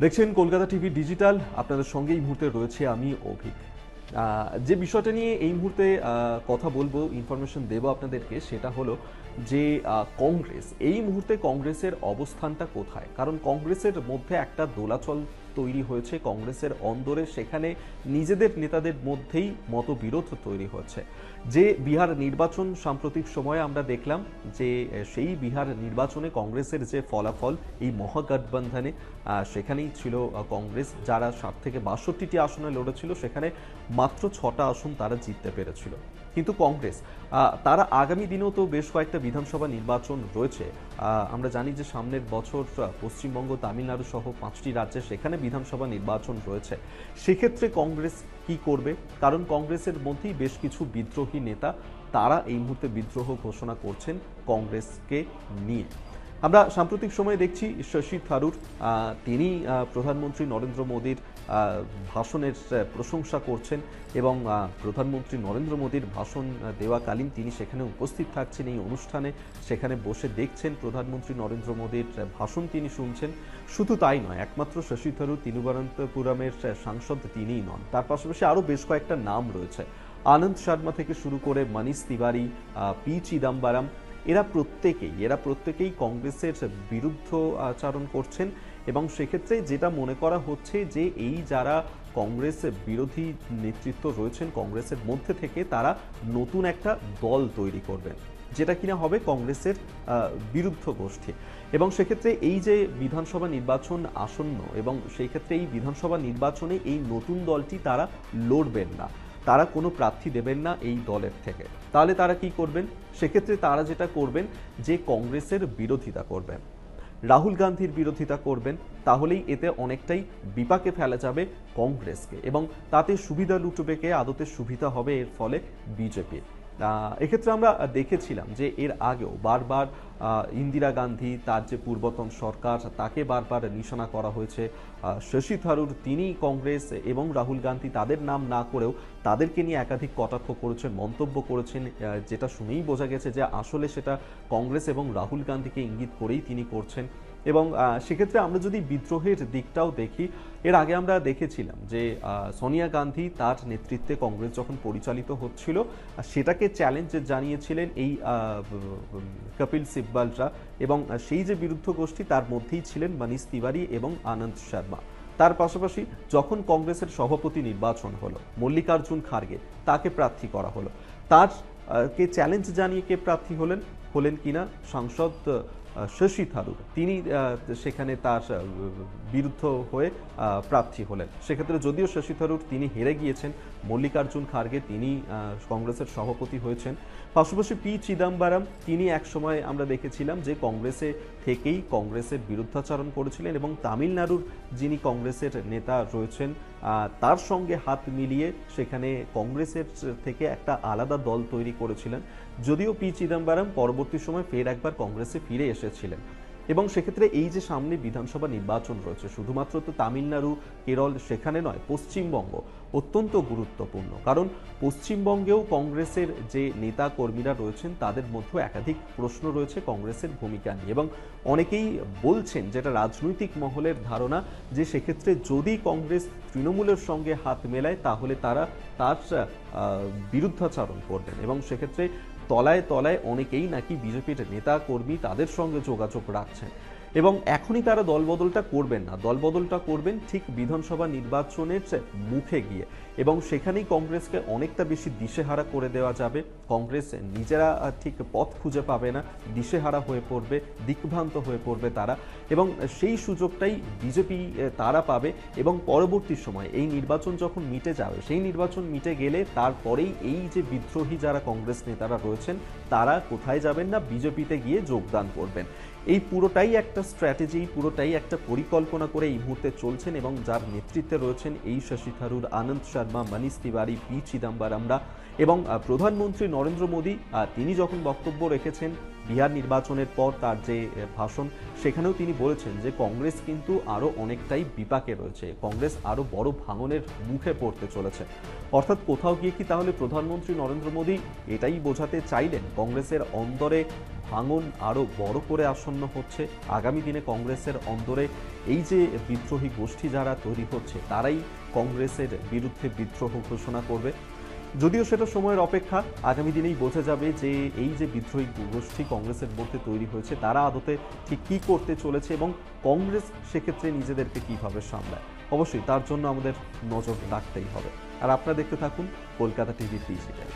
দেখছেন Kolkata TV digital. আপনাদের সঙ্গে এই মুহূর্তে রয়েছে আমি অভিক। যে বিষয়টা নিয়ে এই মুহূর্তে কথা বলবো, ইনফরমেশন দেবো আপনাদেরকে, সেটা হলো যে কংগ্রেস এই মুহূর্তে কংগ্রেসের অবস্থানটা কোথায়। কারণ কংগ্রেসের মধ্যে একটা দোলাচল তৈরি হয়েছে কংগ্রেসের অন্দরে, সেখানে নিজেদের নেতাদের মধ্যেই মতবিরোধ তৈরি হচ্ছে। যে বিহার নির্বাচন সাম্প্রতিক সময়ে আমরা দেখলাম যে সেই বিহার নির্বাচনে কংগ্রেসের যে ফলাফল, এই মহাগঠবন্ধনে সেখানেই ছিল কংগ্রেস, যারা 60 থেকে 62টি আসনে লড়েছিল, সেখানে মাত্র 6টা আসন তারা জিততে পেরেছিল। কিন্তু কংগ্রেস তারা আগামী দিনেও তো বেশ কয়েকটা বিধানসভা নির্বাচন রয়েছে। আমরা জানি যে সামনের বছর পশ্চিমবঙ্গ, তামিলনাড়ু সহ 5টি রাজ্যে সেখানে বিধানসভা নির্বাচন রয়েছে। সেক্ষেত্রে কংগ্রেস কি করবে? কারণ কংগ্রেসের মধ্যেই বেশ কিছু বিদ্রোহী নেতা, তারা এই মুহূর্তে বিদ্রোহ ঘোষণা করছেন কংগ্রেসকে নিয়ে। আমরা সাম্প্রতিক সময়ে দেখছি শশী থারুর, তিনি প্রধানমন্ত্রী নরেন্দ্র মোদীর ভাষণের প্রশংসা করছেন এবং প্রধানমন্ত্রী নরেন্দ্র মোদীর ভাষণ দেওয়াকালীন তিনি সেখানে উপস্থিত থাকছেন এই অনুষ্ঠানে, সেখানে বসে দেখছেন প্রধানমন্ত্রী নরেন্দ্র মোদীর ভাষণ তিনি শুনছেন। শুধু তাই নয়, একমাত্র শশী থারুর তিরুবনন্তপুরমের সাংসদ তিনিই নন, তার পাশাপাশি আরও বেশ কয়েকটা নাম রয়েছে। আনন্দ শর্মা থেকে শুরু করে মনীষ তিওয়ারি, পি চিদম্বরম, এরা প্রত্যেকেই কংগ্রেসের বিরুদ্ধ আচরণ করছেন। এবং সেক্ষেত্রে যেটা মনে করা হচ্ছে যে এই যারা কংগ্রেস বিরোধী নেতৃত্ব রয়েছেন কংগ্রেসের মধ্যে থেকে, তারা নতুন একটা দল তৈরি করবেন, যেটা কিনা হবে কংগ্রেসের বিরুদ্ধ গোষ্ঠী। এবং সেক্ষেত্রে এই যে বিধানসভা নির্বাচন আসন্ন, এবং সেই ক্ষেত্রে এই বিধানসভা নির্বাচনে এই নতুন দলটি তারা লড়বেন না, তারা কোনো প্রার্থী দেবেন না এই দলের থেকে। তাহলে তারা কি করবেন? সেক্ষেত্রে তারা যেটা করবেন যে কংগ্রেসের বিরোধিতা করবেন, রাহুল গান্ধীর বিরোধিতা করবেন। তাহলেই এতে অনেকটাই বিপাকে ফেলা যাবে কংগ্রেসকে, এবং তাতে সুবিধা লুটবে কে? আদতে সুবিধা হবে এর ফলে বিজেপির। এক্ষেত্রে আমরা দেখেছিলাম যে এর আগেও বারবার ইন্দিরা গান্ধী, তার যে পূর্বতন সরকার, তাকে বারবার নিশানা করা হয়েছে। শশী থারুর, তিনি কংগ্রেস এবং রাহুল গান্ধী তাদের নাম না করেও তাদেরকে নিয়ে একাধিক কটাক্ষ করেছেন, মন্তব্য করেছেন, যেটা শুনেই বোঝা গেছে যে আসলে সেটা কংগ্রেস এবং রাহুল গান্ধীকে ইঙ্গিত করেই তিনি করছেন। এবং সেক্ষেত্রে আমরা যদি বিদ্রোহের দিকটাও দেখি, এর আগে আমরা দেখেছিলাম যে সোনিয়া গান্ধী, তার নেতৃত্বে কংগ্রেস যখন পরিচালিত হচ্ছিল, সেটাকে চ্যালেঞ্জ জানিয়েছিলেন এই কপিল সিব্বলরা, এবং সেই যে বিরুদ্ধ গোষ্ঠী, তার মধ্যেই ছিলেন মনীষ তিওয়ারি এবং আনন্দ শর্মা। তার পাশাপাশি যখন কংগ্রেসের সভাপতি নির্বাচন হলো, মল্লিকার্জুন খার্গে তাকে প্রার্থী করা হলো, তার কে চ্যালেঞ্জ জানিয়ে কে প্রার্থী হলেন কিনা সাংসদ শশী থারুর, তিনি সেখানে তার বিরুদ্ধ হয়ে প্রার্থী হলেন। সেক্ষেত্রে যদিও শশী থারুর তিনি হেরে গিয়েছেন, মল্লিকার্জুন খার্গে তিনি কংগ্রেসের সভাপতি হয়েছেন। পাশাপাশি পি চিদম্বরম, তিনি একসময় আমরা দেখেছিলাম যে কংগ্রেসে থেকেই কংগ্রেসের বিরুদ্ধাচরণ করেছিলেন, এবং তামিলনাড়ুর যিনি কংগ্রেসের নেতা রয়েছেন তার সঙ্গে হাত মিলিয়ে সেখানে কংগ্রেসের থেকে একটা আলাদা দল তৈরি করেছিলেন। যদিও পি চিদম্বরম পরবর্তী সময় ফের একবার কংগ্রেসে ফিরে এসেছিলেন। এবং সেক্ষেত্রে এই যে সামনে বিধানসভা নির্বাচন রয়েছে, শুধুমাত্র তো তামিলনাড়ু, কেরল সেখানে নয়, পশ্চিমবঙ্গ অত্যন্ত গুরুত্বপূর্ণ। কারণ পশ্চিমবঙ্গেও কংগ্রেসের যে নেতা কর্মীরা রয়েছেন, তাদের মধ্যে একাধিক প্রশ্ন রয়েছে কংগ্রেসের ভূমিকা নিয়ে, এবং অনেকেই বলছেন, যেটা রাজনৈতিক মহলের ধারণা, যে সেক্ষেত্রে যদি কংগ্রেস তৃণমূলের সঙ্গে হাত মেলায়, তাহলে তারা তার বিরুদ্ধাচরণ করবেন। এবং সেক্ষেত্রে তলায় তলায় অনেকেই নাকি বিজেপির নেতা কর্মী তাদের সঙ্গে যোগাযোগ রাখছেন, এবং এখনই তারা দলবদলটা করবেন না, দলবদলটা করবেন ঠিক বিধানসভা নির্বাচনের মুখে গিয়ে, এবং সেখানেই কংগ্রেসকে অনেকটা বেশি দিশেহারা করে দেওয়া যাবে। কংগ্রেস নিজেরা ঠিক পথ খুঁজে পাবে না, দিশেহারা হয়ে পড়বে, দিকভ্রান্ত হয়ে পড়বে তারা, এবং সেই সুযোগটাই বিজেপি তারা পাবে। এবং পরবর্তী সময় এই নির্বাচন যখন মিটে যাবে, সেই নির্বাচন মিটে গেলে তারপরেই এই যে বিদ্রোহী যারা কংগ্রেস নেতারা রয়েছেন, তারা কোথায় যাবেন না, বিজেপিতে গিয়ে যোগদান করবেন। এই পুরোটাই একটা স্ট্র্যাটেজি, পুরোটাই একটা পরিকল্পনা করে এই মুহূর্তে চলছেন, এবং যার নেতৃত্বে রয়েছেন এই শশী থারুর, আনন্দ শর্মা, মনীষ তিওয়ারি, পি চিদম্বরমরা। এবং প্রধানমন্ত্রী নরেন্দ্র মোদী তিনি যখন বক্তব্য রেখেছেন বিহার নির্বাচনের পর তার যে ভাষণ, সেখানেও তিনি বলেছেন যে কংগ্রেস কিন্তু আরও অনেকটাই বিপাকে রয়েছে, কংগ্রেস আরও বড় ভাঙনের মুখে পড়তে চলেছে। অর্থাৎ কোথাও গিয়ে কি তাহলে প্রধানমন্ত্রী নরেন্দ্র মোদী এটাই বোঝাতে চাইলেন কংগ্রেসের অন্দরে ভাঙন আরও বড় করে আসন্ন হচ্ছে? আগামী দিনে কংগ্রেসের অন্দরে এই যে বিদ্রোহী গোষ্ঠী যারা তৈরি হচ্ছে তারাই কংগ্রেসের বিরুদ্ধে বিদ্রোহ ঘোষণা করবে? যদিও সেটা সময়ের অপেক্ষা, আগামী দিনেই বোঝা যাবে যে এই যে বিদ্রোহী গোষ্ঠী কংগ্রেসের মধ্যে তৈরি হয়েছে তারা আদতে ঠিক কী করতে চলেছে এবং কংগ্রেস সেক্ষেত্রে নিজেদেরকে কীভাবে সামলায়। অবশ্যই তার জন্য আমাদের নজর রাখতেই হবে। আর আপনারা দেখতে থাকুন কলকাতা টিভি ডিজিটাল।